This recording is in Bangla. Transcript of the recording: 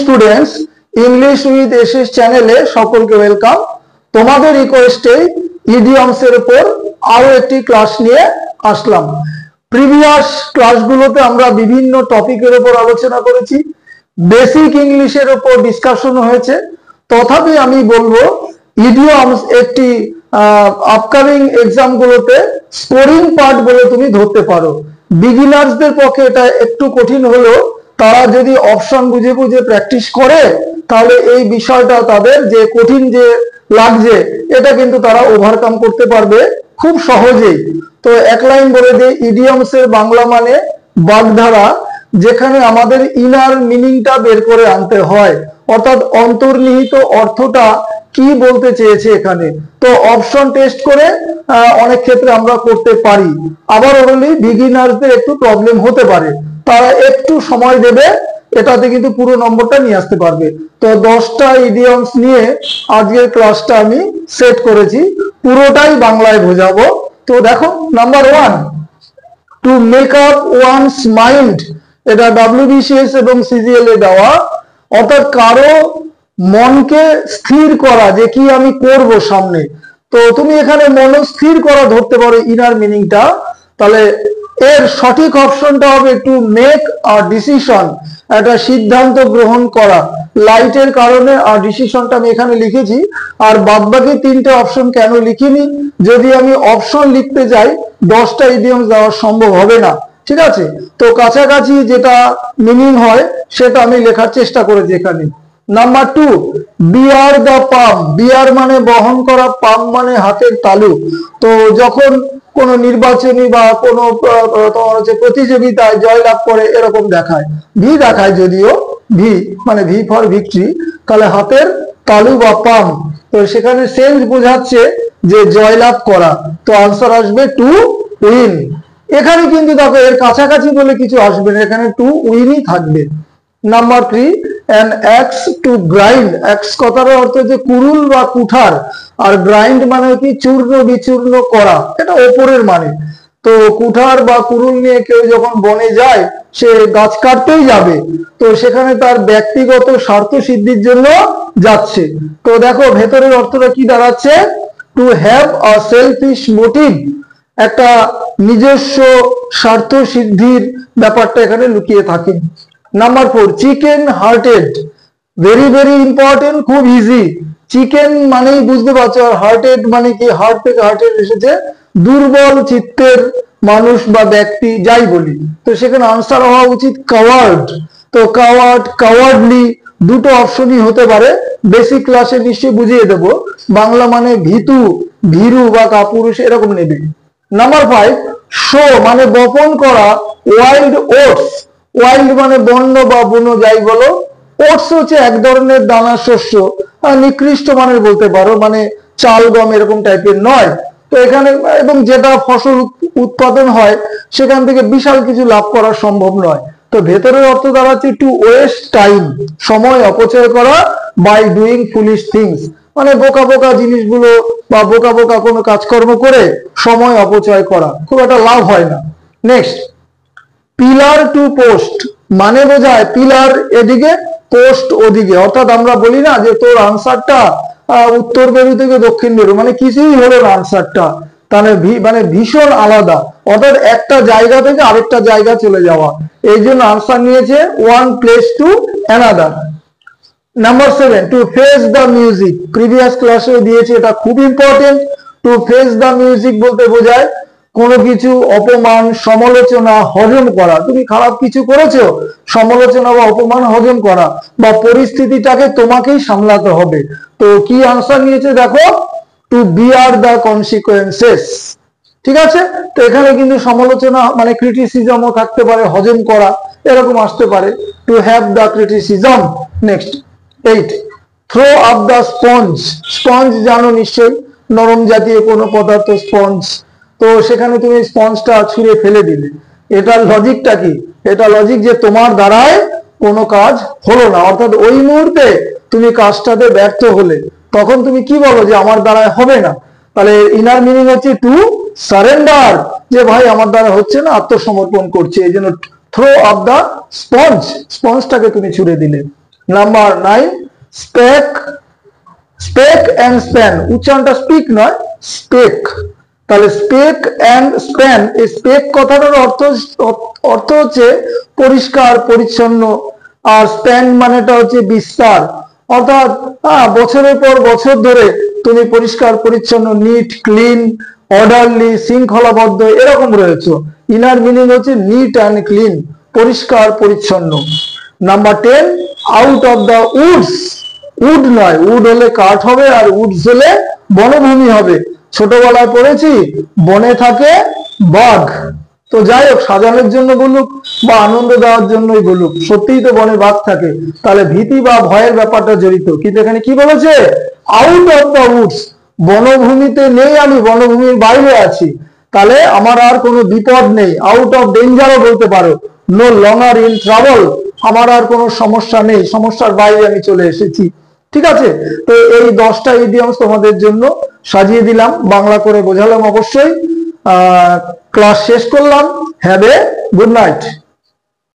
স্টুডেন্টস, ইংলিশ উইথ এসএস চ্যানেলে সকলকে ওয়েলকাম। তোমাদের রিকোয়েস্টে ইডিয়মস এর উপর আরো একটি ক্লাস নিয়ে আসলাম। প্রিভিয়াস ক্লাসগুলোতে আমরা বিভিন্ন টপিকের উপর আলোচনা করেছি, বেসিক ইংলিশের উপর ডিসকাশন হয়েছে। তথাপি আমি বলবো ইডিয়মস একটি আপকামিং এক্সাম গুলোতে স্কোরিং পার্ট বলে তুমি ধরতে পারো। বিগিনার্সদের পক্ষে এটা একটু কঠিন হলেও তারা যদি অপশন বুঝে বুঝে প্র্যাকটিস করে তাহলে এই বিষয়টা তাদের যে কঠিন যে লাগছে এটা কিন্তু তারা ওভারকাম করতে পারবে খুব সহজেই। তো এক লাইন বলে দিই, ইডিয়মস এর বাংলা মানে বাগধারা, যেখানে আমাদের ইনার মিনিংটা বের করে আনতে হয়, অর্থাৎ অন্তর্নিহিত অর্থটা কি বলতে চেয়েছে এখানে। তো অপশন টেস্ট করে অনেক ক্ষেত্রে আমরা করতে পারি। আবার ওরলি বিগিনার্সদের একটু প্রবলেম হতে পারে, তারা একটু সময় দেবে, এটাতে কিন্তু পুরো নম্বরটা নিয়ে আসতে পারবে। তো 10টা ইডিয়মস নিয়ে আজকের ক্লাসটা আমি সেট করেছি, পুরোটাই বাংলায় বোঝাবো। তো দেখো, number 1, to make up one's mind. এটা WBCS এবং CGL এ দেওয়া, অর্থাৎ কারো মনকে স্থির করা যে কি আমি করব সামনে। তো তুমি এখানে মনস্থির করা ধরতে পারো ইনার মিনিংটা। তাহলে এর সঠিক অপশনটা হবে টু মেক আ ডিসিশন, একটা সিদ্ধান্ত গ্রহণ করা। লাইটের কারণে আর ডিসিশনটা আমি এখানে লিখেছি, আর বাদবাকি 3টে অপশন কেন লিখিনি, যদি আমি অপশন লিখতে যাই 10টা ইডিয়মস দেওয়া সম্ভব হবে না, ঠিক আছে। তো কাছাকাছি যেটা মিনিং হয় সেটা আমি লেখার চেষ্টা করেছি এখানে। নাম্বার 2, বিয়ার দ্য পাম। বিয়ার মানে বহন করা, পাম মানে হাতের তালু। তো যখন কোন নির্বাচনী বা কোন প্রতিযোগিতায় জয়লাভ করে এরকম দেখায়, ভি দেখায়, যদিও ভি মানে ভি ফর ভিক্টরি, তাহলে হাতের তালু বা পাম। তো সেখানে সেন্স বোঝাচ্ছে যে জয়লাভ করা। তো আনসার আসবে টু উইন। এখানে কিন্তু দেখো এর কাছাকাছি বলে কিছু আসবে না, এখানে টু উইনই থাকবে। Number 3, an axe to grind। axe কথার অর্থ হচ্ছে কুড়ুল বা কুঠার, আর গ্রাইন্ড মানে কি চূর্ণ বিচূর্ণ করা, এটা ওপরের মানে। তো কুঠার বা কুড়ুল নিয়ে কেউ যখন বনে যায় সে গাছ কাটতেই যাবে, তো সেখানে তার ব্যক্তিগত স্বার্থ সিদ্ধির জন্য যাচ্ছে। তো দেখো ভেতরের অর্থটা কি দাঁড়াচ্ছে, to have a selfish motive, একটা নিজস্ব স্বার্থ সিদ্ধির ব্যাপারটা এখানে লুকিয়ে থাকে। Number 4, chicken hearted. Very very important, খুব ইজি। চিকেন মানেই বুঝতে পারছো, আর হার্টেড মানে কি, হার্ট থেকে হার্টেড এসেছে, দুর্বল চিত্তের মানুষ বা ব্যক্তি যাই বলি। তো সেখানে আনসার হওয়া উচিত কাওয়ার্ড। তো কাওয়ার্ড, কাওয়ার্ডলি, দুটো অপশনই হতে পারে। বেসিক ক্লাসে নিশ্চয়ই বুঝিয়ে দেবো। বাংলা মানে ভীতু, ভীরু বা কাপুরুষ এরকম নেবে। নাম্বার 5, শো মানে বপন করা, ওয়াইল্ড ওটস। ওয়াইল্ড মানে বন্য বা বুনো যাই বলো। ওটস হচ্ছে এক ধরনের দানা শস্য, নিকৃষ্ট মানের বলতে পারো, মানে চাল গম এরকম টাইপের নয়। তো এখানে এবং যেটা ফসল উৎপাদন হয় সেখান থেকে বিশাল কিছু লাভ করা সম্ভব নয়। তো ভেতরের অর্থ দাঁড়াচ্ছে টু ওয়েস্ট টাইম, সময় অপচয় করা, বাই ডুইং ফুলিশ থিংস, মানে বোকা বোকা জিনিসগুলো বা বোকা বোকা কোনো কাজকর্ম করে সময় অপচয় করা, খুব একটা লাভ হয় না। নেক্সট, পিলার টু পোস্ট মানে বোঝায় পিলার এদিকে, পোস্ট ওদিকে। অর্থাৎ আমরা বলি না যে তোর আনসারটা উত্তর মেরু থেকে দক্ষিণ মেরু, মানে কিছুই হলো না আনসারটা, তাহলে মানে ভীষণ আলাদা, অর্থাৎ একটা জায়গা থেকে আরেকটা জায়গা চলে যাওয়া। এই জন্য আনসার নিয়েছে one place to another. Number 7, to face the music. Previous ক্লাসেও দিয়েছে, এটা খুব important. To face the music বলতে বোঝায় কোনো কিছু অপমান, সমালোচনা হজম করা। তুমি খারাপ কিছু করেছো, সমালোচনা বা অপমান হজম করা, বা পরিস্থিতিটাকে তোমাকেই সামলাতে হবে। তো কি আনসার নিয়েছে দেখো, টু বিয়ার দ্য কনসিকুয়েন্সেস, ঠিক আছে। তো এখানে কিন্তু সমালোচনা মানে ক্রিটিসিজমও থাকতে পারে, হজম করা এরকম আসতে পারে, to have the criticism. Next 8, throw up the sponge. Sponge জানো নিশ্চয়ই, নরম জাতীয় কোনো পদার্থ স্পঞ্জ। তো সেখানে তুমি স্পঞ্জটা ছুঁড়ে ফেলে দিলে, এটার লজিকটা কি, এটা লজিক যে তোমার দ্বারায় কোনো কাজ হলো না, অর্থাৎ ওই মুহূর্তে তুমি কাজটাতে ব্যর্থ হলে, তখন তুমি কি বলো যে আমার দ্বারায় হবে না। তাহলে ইনার মিনিং হচ্ছে টু সারেন্ডার, যে ভাই আমার দ্বারা হচ্ছে না, আত্মসমর্পণ করছে। এই জন্য থ্রো আপ দা স্পঞ্জ, স্পঞ্জটাকে তুমি ছুড়ে দিলে। Number 9, spick spick and span, উচ্চারণটা স্পিক নয়, স্পেক। তাহলে স্পেক অ্যান্ড স্প্যান, এই স্পেক কথাটার অর্থ হচ্ছে পরিষ্কার পরিচ্ছন্ন, আর স্প্যান মানেটা হচ্ছে বিস্তার। অর্থাৎ বছরের পর বছর ধরে তুমি পরিষ্কার পরিচ্ছন্ন, নিট ক্লিন, অর্ডারলি, শৃঙ্খলাবদ্ধ এরকম রয়েছে। ইনার মিনিং হচ্ছে নিট অ্যান্ড ক্লিন, পরিষ্কার পরিচ্ছন্ন। Number 10, out of the woods, wood নয়, উড হলে কাঠ হবে, আর উডস হলে বনভূমি হবে। ছোটবেলায় পড়েছি বনে থাকে বাঘ। তো যাই হোক, সাজানোর জন্য বলুক বা আনন্দ দেওয়ার জন্যই বলুক, সত্যিই তো বনে বাঘ থাকে, তাহলে ভীতি বা ভয়ের ব্যাপারটা জড়িত। কিন্তু এখানে কি বলেছে, আউট অফ দ্য উডস, বনভূমিতে নেই, আমি বনভূমির বাইরে আছি, তাহলে আমার আর কোনো বিপদ নেই। আউট অফ ডেঞ্জারও বলতে পারো, নো লঙ্গার ইন ট্রাবল, আমার আর কোনো সমস্যা নেই, সমস্যার বাইরে আমি চলে এসেছি। ঠিক আছে, তো এই 10টা ইডিয়মস তোমাদের জন্য সাজিয়ে দিলাম, বাংলা করে বোঝালাম অবশ্যই। ক্লাস শেষ করলাম। Have a good night.